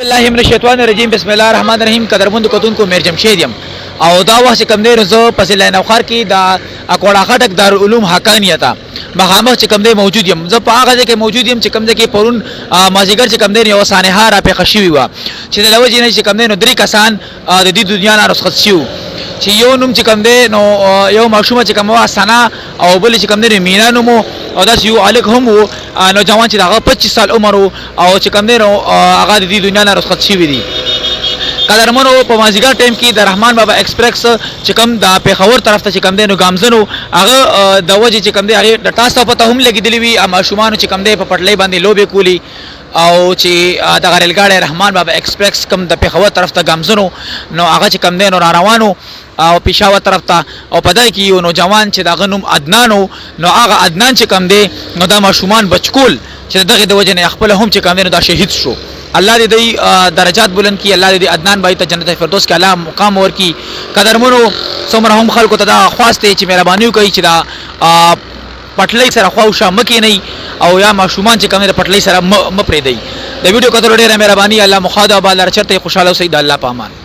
بالله من الشیطان الرجیم بسم الله الرحمن الرحیم قدرمند کتونکو میر جمشید یم او دا وخت کم دی زه پس لینوخر کې دا اکوړه خټک دارالعلوم حقانیت مخامخ چې کم دی موجود یم زه په هغه ځای کې موجود یم چې کم دی کې پرون مازیګر چې کم دی یو سانحه را پېښه شوې وه چې د لوجې نه چې کم دی نو 3 کسان د دې دنیا نه رخصت شوي چې یو نوم چې کم دی نو یو ماشومه چې کم وه سنا او بل چې کم دی مینا نوم او داسې یو هلک هم و نوجوان چې د هغه 25 سال عمر و او چې کم دی نو هغه د دې دنیا نه رخصت شوي دي. قدرمنو په مازیګر ټایم کې د رحمان بابا ایکسپریس چې کوم د پیښور طرف ته چې کوم دی نو ګامزنو هغه د وجې چې کوم دی هغه د تاسو پته هم لګېدلې وي ماشومانو چې کوم دی په پټلۍ باندې لوبې کولی او چې د ریلګاډي رحمان بابا ایکسپریس کوم د پیښور طرف ته ګامزنو نو هغه چې کوم دی نو را روانو او پېښور طرف ته او په دای کې یو نوجوان چې دغه نوم عدنانو نو هغه عدنان چې کوم دی نو دا ماشومان بچکول چې دغه د وجې نه خپل هم چې کوم دی نو دا شهید شو. الله دې درجات بلند کی الله دې عدنان بھائی ته جنت فردوس کې اعلی مقام ورکي. قدرمنو څومره هم خلکو ته دا خواسته چې مهرباني وکړي چې دا پټلۍ سره خواوشه مکې نه او یا ماشومان چې کوم د پټلۍ سره م پرې دی. د ویډیو کتل ډېره مهرباني الله مخاطب الله چرته خوشاله اوسئ د الله په امان.